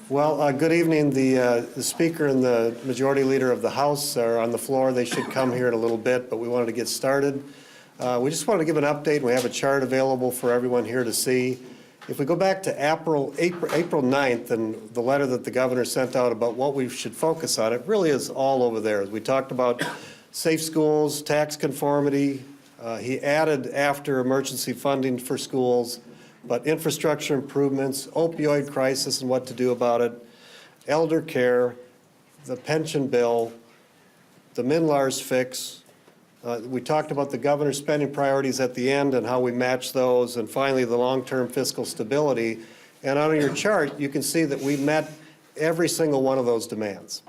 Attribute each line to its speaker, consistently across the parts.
Speaker 1: Well, good evening. The Speaker and the Majority Leader of the House are on the floor. They should come here in a little bit, but we wanted to get started. We just wanted to give an update. We have a chart available for everyone here to see. If we go back to April 9th and the letter that the governor sent out about what we should focus on, it really is all over there. We talked about safe schools, tax conformity. He added after emergency funding for schools, but infrastructure improvements, opioid crisis and what to do about it, elder care, the pension bill, the Min-Lars fix. We talked about the governor's spending priorities at the end and how we match those, and finally the long-term fiscal stability. And on your chart, you can see that we met every single one of those demands.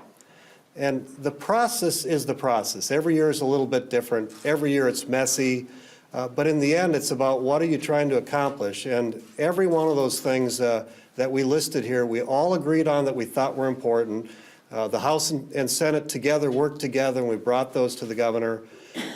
Speaker 1: And the process is the process. Every year is a little bit different. Every year it's messy. But in the end, it's about what are you trying to accomplish. And every one of those things that we listed here, we all agreed on that we thought were important. The House and Senate together worked together, and we brought those to the governor.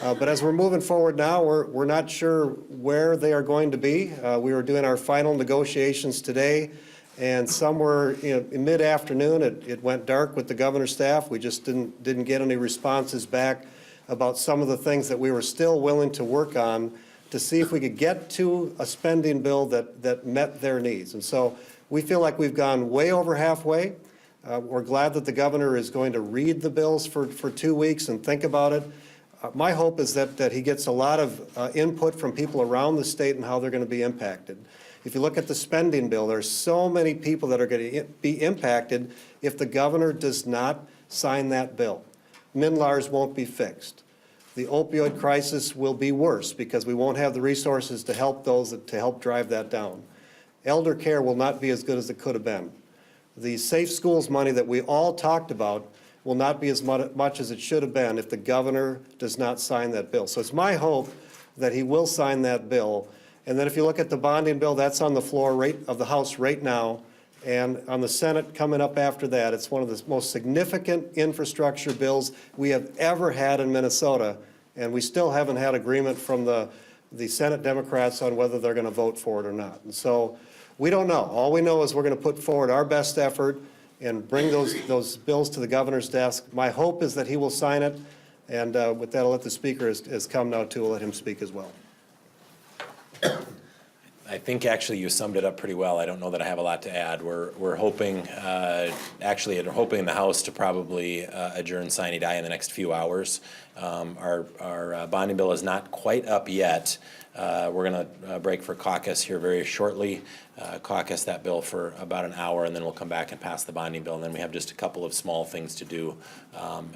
Speaker 1: But as we're moving forward now, we're not sure where they are going to be. We were doing our final negotiations today, and somewhere in mid-afternoon it went dark with the governor's staff. We just didn't get any responses back about some of the things that we were still willing to work on to see if we could get to a spending bill that met their needs. And so we feel like we've gone way over halfway. We're glad that the governor is going to read the bills for 2 weeks and think about it. My hope is that he gets a lot of input from people around the state and how they're going to be impacted. If you look at the spending bill, there are so many people that are going to be impacted if the governor does not sign that bill. Min-Lars won't be fixed. The opioid crisis will be worse because we won't have the resources to help to help drive that down. Elder care will not be as good as it could have been. The safe schools money that we all talked about will not be as much as it should have been if the governor does not sign that bill. So it's my hope that he will sign that bill. And then if you look at the bonding bill, that's on the floor of the House right now. And on the Senate coming up after that, it's one of the most significant infrastructure bills we have ever had in Minnesota. And we still haven't had agreement from the Senate Democrats on whether they're going to vote for it or not. And so we don't know. All we know is we're going to put forward our best effort and bring those bills to the governor's desk. My hope is that he will sign it. And with that, I'll let the Speaker has come now too. I'll let him speak as well.
Speaker 2: I think actually you summed it up pretty well. I don't know that I have a lot to add. We're hoping, actually hoping the House to probably adjourn sine die in the next few hours. Our bonding bill is not quite up yet. We're going to break for caucus here very shortly, caucus that bill for about an hour, and then we'll come back and pass the bonding bill. And then we have just a couple of small things to do,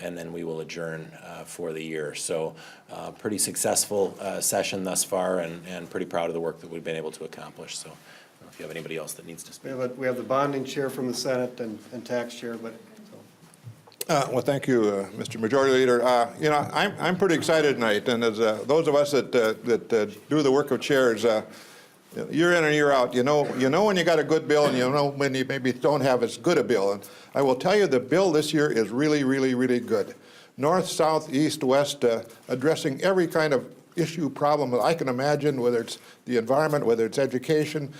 Speaker 2: and then we will adjourn for the year. So pretty successful session thus far, and pretty proud of the work that we've been able to accomplish. So I don't know if you have anybody else that needs to speak.
Speaker 1: We have the bonding chair from the Senate and tax chair, but.
Speaker 3: Well, thank you, Mr. Majority Leader. I'm pretty excited tonight, and as those of us that do the work of chairs, year in and year out, you know when you got a good bill, and you know when you maybe don't have as good a bill. And I will tell you, the bill this year is really, really, really good. North, south, east, west, addressing every kind of issue, problem that I can imagine, whether it's the environment, whether it's education,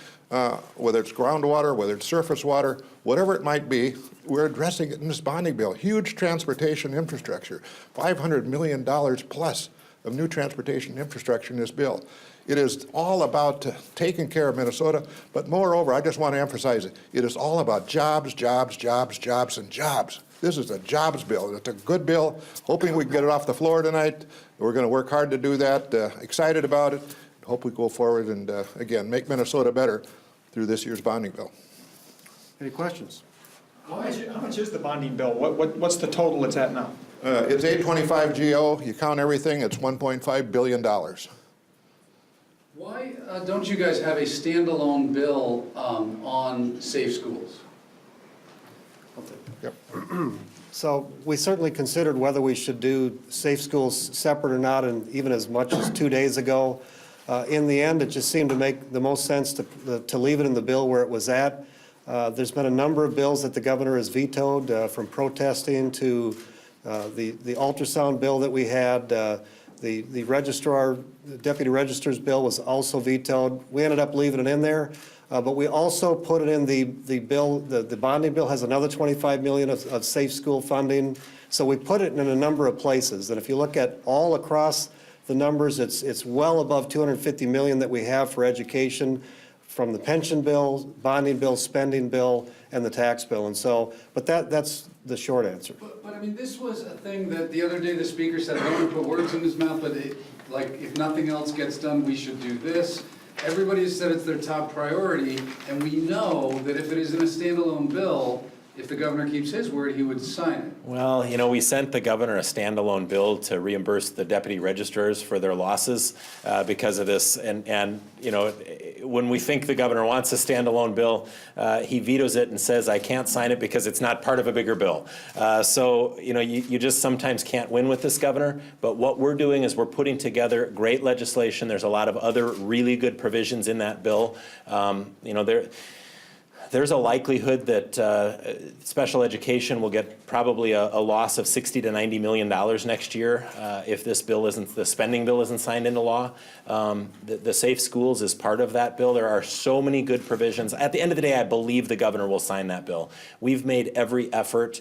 Speaker 3: whether it's groundwater, whether it's surface water, whatever it might be, we're addressing it in this bonding bill. Huge transportation infrastructure, $500 million plus of new transportation infrastructure in this bill. It is all about taking care of Minnesota, but moreover, I just want to emphasize it, it is all about jobs, jobs, jobs, jobs, and jobs. This is a jobs bill. It's a good bill. Hoping we can get it off the floor tonight. We're going to work hard to do that. Excited about it. Hope we go forward and, again, make Minnesota better through this year's bonding bill.
Speaker 1: Any questions?
Speaker 4: How much is the bonding bill? What's the total it's at now?
Speaker 3: It's 825 GO. You count everything, it's $1.5 billion.
Speaker 5: Why don't you guys have a standalone bill on safe schools?
Speaker 3: Yep.
Speaker 1: So we certainly considered whether we should do safe schools separate or not, and even as much as 2 days ago. In the end, it just seemed to make the most sense to leave it in the bill where it was at. There's been a number of bills that the governor has vetoed, from protesting to the ultrasound bill that we had. The registrar, the deputy registrar's bill was also vetoed. We ended up leaving it in there. But we also put it in the bill, the bonding bill has another 25 million of safe school funding. So we put it in a number of places. And if you look at all across the numbers, it's well above 250 million that we have for education from the pension bill, bonding bill, spending bill, and the tax bill. And so, but that's the short answer.
Speaker 5: But I mean, this was a thing that the other day the speaker said, I don't want to put words in his mouth, but like, if nothing else gets done, we should do this. Everybody has said it's their top priority, and we know that if it is in a standalone bill, if the governor keeps his word, he would sign it.
Speaker 2: Well, you know, we sent the governor a standalone bill to reimburse the deputy registrars for their losses because of this. And you know, when we think the governor wants a standalone bill, he vetoes it and says, I can't sign it because it's not part of a bigger bill. So, you know, you just sometimes can't win with this governor. But what we're doing is we're putting together great legislation. There's a lot of other really good provisions in that bill. You know, there's a likelihood that special education will get probably a loss of $60 to $90 million next year if this bill isn't, the spending bill isn't signed into law. The Safe Schools is part of that bill. There are so many good provisions. At the end of the day, I believe the governor will sign that bill. We've made every effort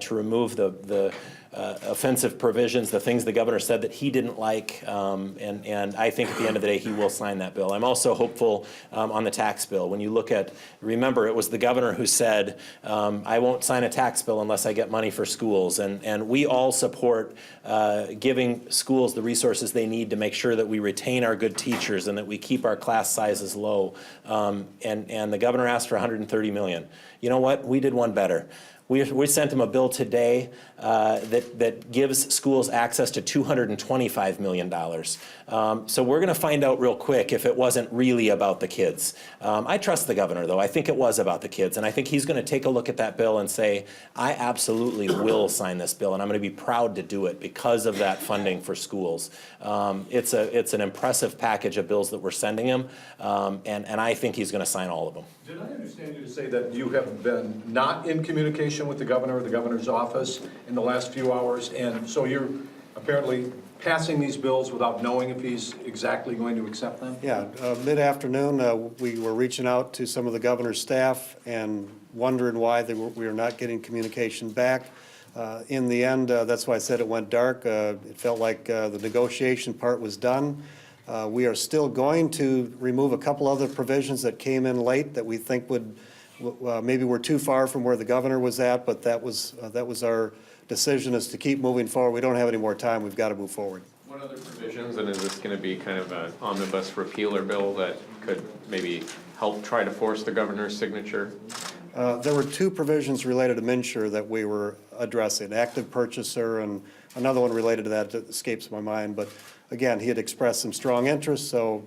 Speaker 2: to remove the offensive provisions, the things the governor said that he didn't like, and I think at the end of the day he will sign that bill. I'm also hopeful on the tax bill. When you look at, remember, it was the governor who said, I won't sign a tax bill unless I get money for schools, and we all support giving schools the resources they need to make sure that we retain our good teachers and that we keep our class sizes low, and the governor asked for $130 million. You know what? We did one better. We sent him a bill today that gives schools access to $225 million. So we're going to find out real quick if it wasn't really about the kids. I trust the governor, though. I think it was about the kids. And I think he's going to take a look at that bill and say, I absolutely will sign this bill, and I'm going to be proud to do it because of that funding for schools. It's an impressive package of bills that we're sending him, and I think he's going to sign all of them.
Speaker 6: Did I understand you to say that you have been not in communication with the governor or the governor's office in the last few hours, and so you're apparently passing these bills without knowing if he's exactly going to accept them?
Speaker 1: Yeah, mid-afternoon, we were reaching out to some of the governor's staff and wondering why we were not getting communication back. In the end, that's why I said it went dark. It felt like the negotiation part was done. We are still going to remove a couple other provisions that came in late that we think would, maybe we're too far from where the governor was at, but that was our decision, is to keep moving forward. We don't have any more time. We've got to move forward.
Speaker 7: What other provisions, and is this going to be kind of an omnibus repealer bill that could maybe help try to force the governor's signature?
Speaker 1: There were two provisions related to MNsure that we were addressing, active purchaser, and another one related to that escapes my mind. But again, he had expressed some strong interest, so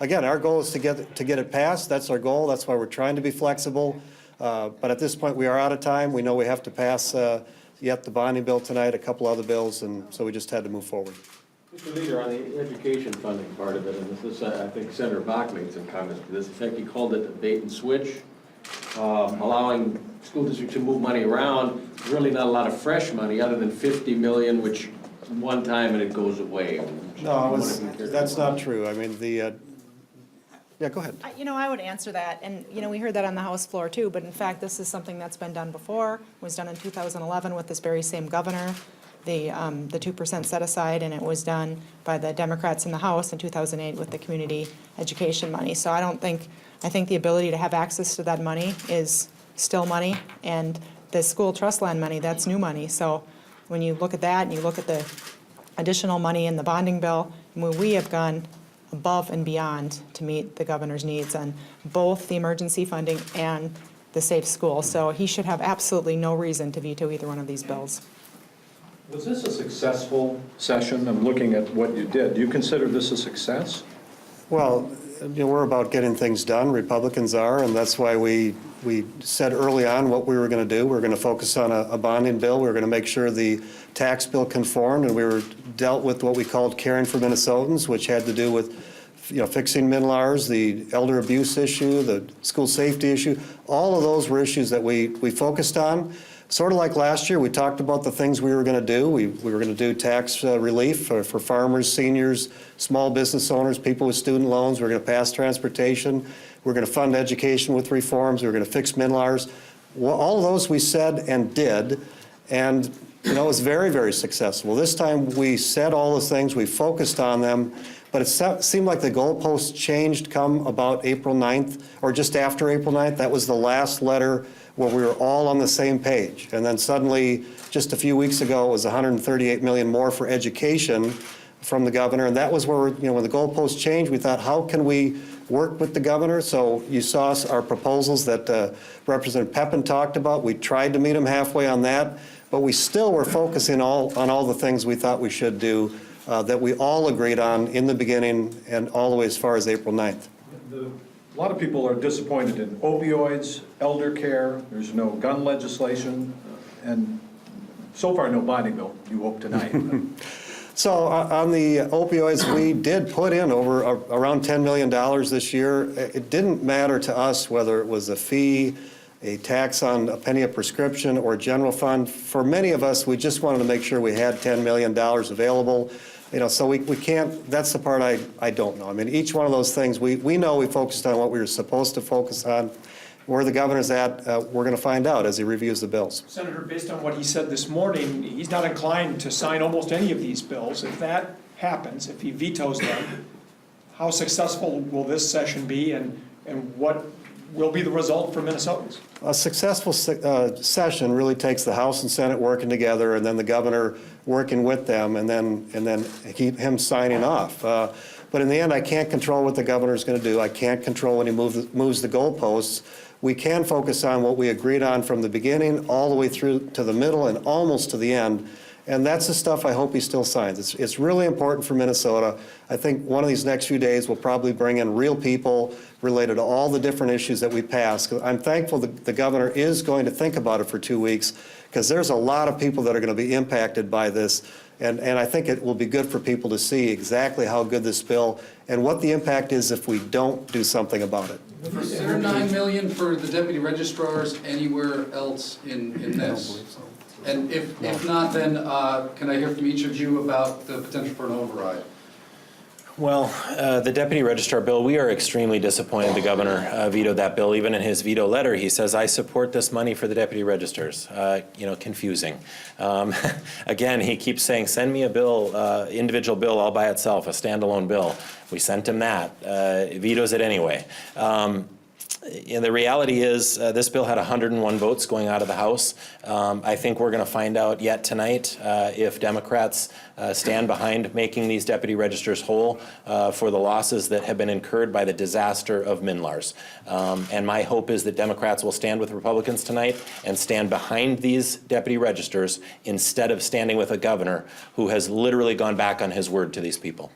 Speaker 1: again, our goal is to get it passed. That's our goal. That's why we're trying to be flexible. But at this point, we are out of time. We know we have to pass yet the bonding bill tonight, a couple other bills, and so we just had to move forward.
Speaker 8: Mr. Leader, on the education funding part of it, and this is, I think Senator Bach made some comments to this effect. He called it a bait and switch, allowing school districts to move money around. Really not a lot of fresh money other than $50 million, which one time and it goes away.
Speaker 1: No, that's not true. I mean, yeah, go ahead.
Speaker 9: You know, I would answer that, and, you know, we heard that on the House floor too, but in fact, this is something that's been done before, was done in 2011 with this very same governor, the 2% set aside, and it was done by the Democrats in the House in 2008 with the community education money. So I think the ability to have access to that money is still money, and the school trust land money, that's new money. So when you look at that and you look at the additional money in the bonding bill, we have gone above and beyond to meet the governor's needs on both the emergency funding and the safe school. So he should have absolutely no reason to veto either one of these bills.
Speaker 6: Was this a successful session? I'm looking at what you did. Do you consider this a success?
Speaker 1: Well, you know, we're about getting things done. Republicans are, and that's why we said early on what we were going to do. We were going to focus on a bonding bill. We were going to make sure the tax bill conformed, and we were dealt with what we called caring for Minnesotans, which had to do with, you know, fixing MNLARs, the elder abuse issue, the school safety issue. All of those were issues that we focused on. Sort of like last year, we talked about the things we were going to do. We were going to do tax relief for farmers, seniors, small business owners, people with student loans. We were going to pass transportation. We're going to fund education with reforms. We're going to fix MNLARs. Well, all of those we said and did, and it was very, very successful. This time we said all those things, we focused on them, but it seemed like the goalposts changed come about April 9th, or just after April 9th. That was the last letter where we were all on the same page. And then suddenly, just a few weeks ago, it was $138 million more for education from the governor. And that was where, when the goalposts changed, we thought, how can we work with the governor? So you saw our proposals that Representative Peppin talked about. We tried to meet him halfway on that, but we still were focusing on all the things we thought we should do that we all agreed on in the beginning and all the way as far as April 9th.
Speaker 6: A lot of people are disappointed in opioids, elder care, there's no gun legislation, and so far no bonding bill, you hope tonight.
Speaker 1: So on the opioids, we did put in around $10 million this year. It didn't matter to us whether it was a fee, a tax on a penny a prescription, or a general fund. For many of us, we just wanted to make sure we had $10 million available. So we can't, that's the part I don't know. I mean, each one of those things, we know we focused on what we were supposed to focus on. Where the governor's at, we're going to find out as he reviews the bills.
Speaker 4: Senator, based on what he said this morning, he's not inclined to sign almost any of these bills. If that happens, if he vetoes them, how successful will this session be, and what will be the result for Minnesotans?
Speaker 1: A successful session really takes the House and Senate working together, and then the governor working with them, and then keep him signing off. But in the end, I can't control what the governor's going to do. I can't control when he moves the goalposts. We can focus on what we agreed on from the beginning all the way through to the middle and almost to the end. And that's the stuff I hope he still signs. It's really important for Minnesota. I think one of these next few days will probably bring in real people related to all the different issues that we passed. I'm thankful the governor is going to think about it for 2 weeks, because there's a lot of people that are going to be impacted by this. And I think it will be good for people to see exactly how good this bill and what the impact is if we don't do something about it.
Speaker 5: Is there $9 million for the deputy registrars anywhere else in this? And if not, then can I hear from each of you about the potential for an override?
Speaker 2: Well, the deputy registrar bill, we are extremely disappointed the governor vetoed that bill. Even in his veto letter, he says, I support this money for the deputy registers. Confusing. Again, he keeps saying, send me a bill, individual bill all by itself, a standalone bill. We sent him that. He vetoes it anyway. And the reality is this bill had 101 votes going out of the House. I think we're going to find out yet tonight if Democrats stand behind making these deputy registers whole for the losses that have been incurred by the disaster of MNLARs. And my hope is that Democrats will stand with Republicans tonight and stand behind these deputy registers instead of standing with a governor who has literally gone back on his word to these people.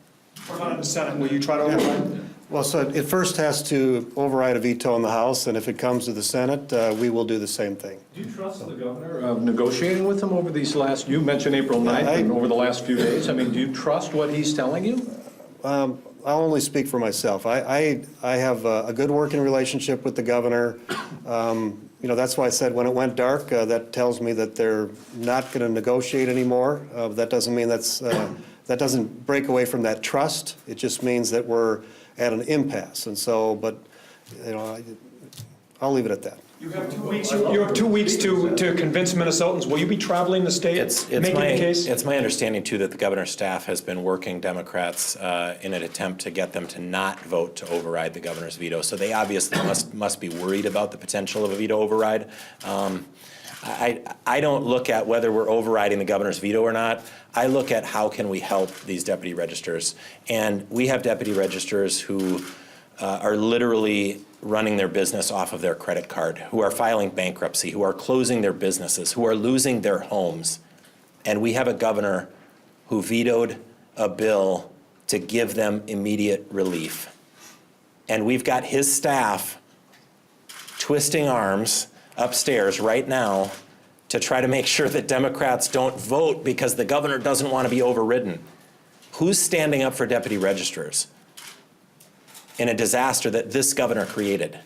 Speaker 4: What about in the Senate? Will you try to override?
Speaker 1: Well, so it first has to override a veto in the House, and if it comes to the Senate, we will do the same thing.
Speaker 6: Do you trust the governor of negotiating with him over these you mentioned April 9th and over the last few days? I mean, do you trust what he's telling you?
Speaker 1: I'll only speak for myself. I have a good working relationship with the governor. That's why I said when it went dark, that tells me that they're not going to negotiate anymore. That doesn't mean that doesn't break away from that trust. It just means that we're at an impasse. And so, but, I'll leave it at that.
Speaker 4: You have 2 weeks. You have 2 weeks to convince Minnesotans. Will you be traveling the state, making the case?
Speaker 2: It's my understanding, too, that the governor's staff has been working Democrats in an attempt to get them to not vote to override the governor's veto. So they obviously must be worried about the potential of a veto override. I don't look at whether we're overriding the governor's veto or not. I look at how can we help these deputy registers. And we have deputy registers who are literally running their business off of their credit card, who are filing bankruptcy, who are closing their businesses, who are losing their homes. And we have a governor who vetoed a bill to give them immediate relief. And we've got his staff twisting arms upstairs right now to try to make sure that Democrats don't vote because the governor doesn't want to be overridden. Who's standing up for deputy registers in a disaster that this governor created?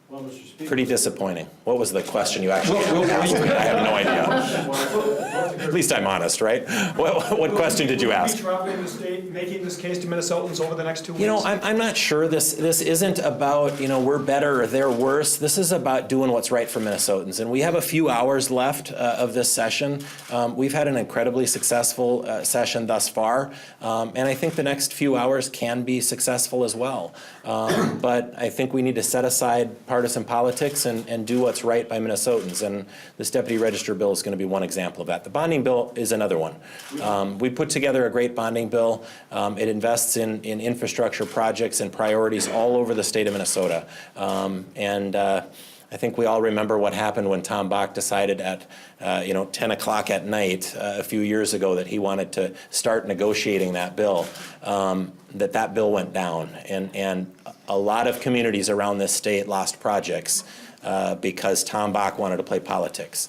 Speaker 8: Well, Mr. Speaker,
Speaker 2: Pretty disappointing. What was the question you actually asked? I have no idea. At least I'm honest, right? What question did you ask?
Speaker 4: Will you be traveling the state, making this case to Minnesotans over the next 2 weeks?
Speaker 2: You know, I'm not sure. This isn't about, we're better or they're worse. This is about doing what's right for Minnesotans. And we have a few hours left of this session. We've had an incredibly successful session thus far. And I think the next few hours can be successful as well. But I think we need to set aside partisan politics and do what's right by Minnesotans. And this deputy register bill is going to be one example of that. The bonding bill is another one. We put together a great bonding bill. It invests in infrastructure projects and priorities all over the state of Minnesota. I think we all remember what happened when Tom Bach decided at 10 o'clock at night a few years ago that he wanted to start negotiating that bill. That bill went down, and a lot of communities around this state lost projects because Tom Bach wanted to play politics.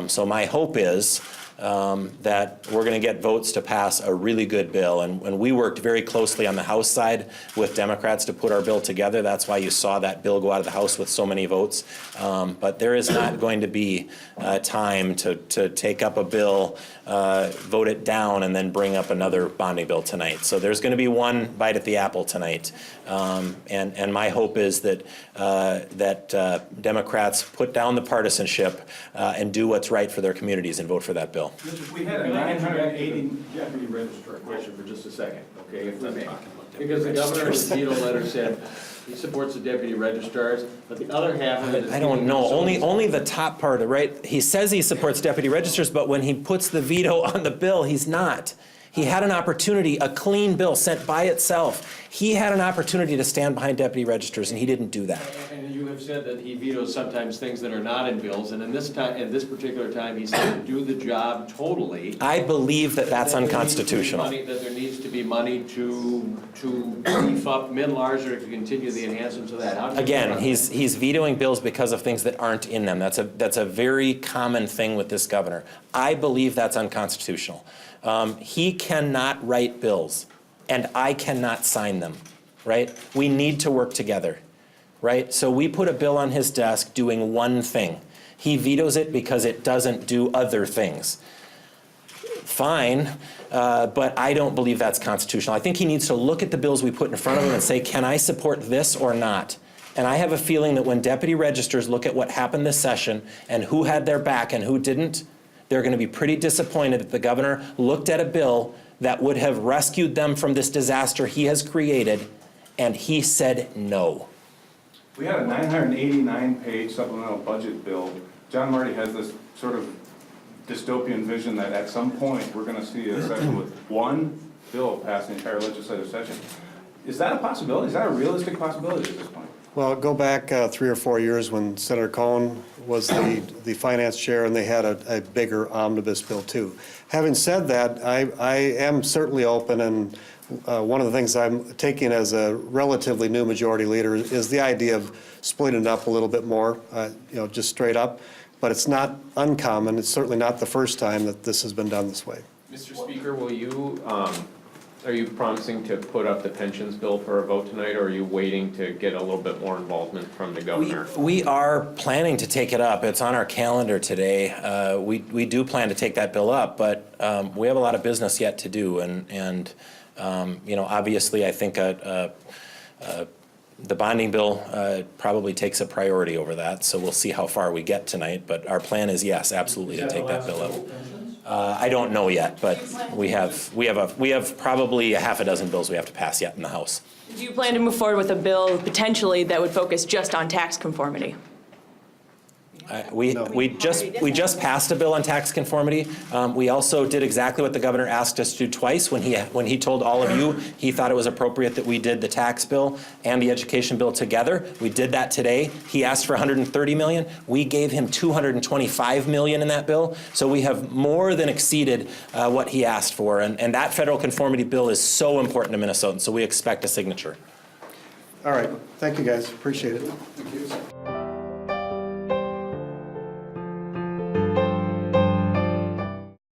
Speaker 2: So my hope is that we're going to get votes to pass a really good bill. And we worked very closely on the House side with Democrats to put our bill together. That's why you saw that bill go out of the House with so many votes. But there is not going to be time to take up a bill, vote it down, and then bring up another bonding bill tonight. So there's going to be one bite at the apple tonight. And my hope is that Democrats put down the partisanship and do what's right for their communities and vote for that bill.
Speaker 8: We had a 980 deputy registrar question for just a second, okay, if I may. Because the governor's veto letter said he supports the deputy registrars, but the other half of it is...
Speaker 2: I don't know. Only the top part, right? He says he supports deputy registrars, but when he puts the veto on the bill, he's not. He had an opportunity, a clean bill sent by itself. He had an opportunity to stand behind deputy registers, and he didn't do that.
Speaker 8: And you have said that he vetoes sometimes things that are not in bills, and in this time, at this particular time, he said do the job totally.
Speaker 2: I believe that that's unconstitutional.
Speaker 8: That there needs to be money to beef up Min-Lars or to continue the enhancements of that.
Speaker 2: Again, he's vetoing bills because of things that aren't in them. That's a very common thing with this governor. I believe that's unconstitutional. He cannot write bills, and I cannot sign them, right? We need to work together, right? So we put a bill on his desk doing one thing. He vetoes it because it doesn't do other things. Fine, but I don't believe that's constitutional. I think he needs to look at the bills we put in front of him and say, can I support this or not? And I have a feeling that when deputy registers look at what happened this session and who had their back and who didn't, they're going to be pretty disappointed that the governor looked at a bill that would have rescued them from this disaster he has created, and he said no.
Speaker 10: We had a 989-page supplemental budget bill. John Marty has this sort of dystopian vision that at some point we're going to see a session with one bill pass the entire legislative session. Is that a possibility? Is that a realistic possibility at this point?
Speaker 1: Well, go back 3 or 4 years when Senator Cohen was the finance chair, and they had a bigger omnibus bill too. Having said that, I am certainly open, and one of the things I'm taking as a relatively new majority leader is the idea of splitting it up a little bit more, just straight up. But it's not uncommon. It's certainly not the first time that this has been done this way.
Speaker 7: Mr. Speaker, will you, are you promising to put up the pensions bill for a vote tonight, or are you waiting to get a little bit more involvement from the governor?
Speaker 2: We are planning to take it up. It's on our calendar today. We do plan to take that bill up, but we have a lot of business yet to do, and obviously I think the bonding bill probably takes a priority over that, so we'll see how far we get tonight, but our plan is, yes, absolutely, to take that bill up. I don't know yet, but we have probably a half a dozen bills we have to pass yet in the House.
Speaker 11: Do you plan to move forward with a bill potentially that would focus just on tax conformity?
Speaker 2: We just passed a bill on tax conformity. We also did exactly what the governor asked us to do twice when he told all of you he thought it was appropriate that we did the tax bill and the education bill together. We did that today. He asked for $130 million. We gave him $225 million in that bill. So we have more than exceeded what he asked for. And that federal conformity bill is so important to Minnesotans. So we expect a signature.
Speaker 1: All right. Thank you, guys. Appreciate it.
Speaker 5: Thank you.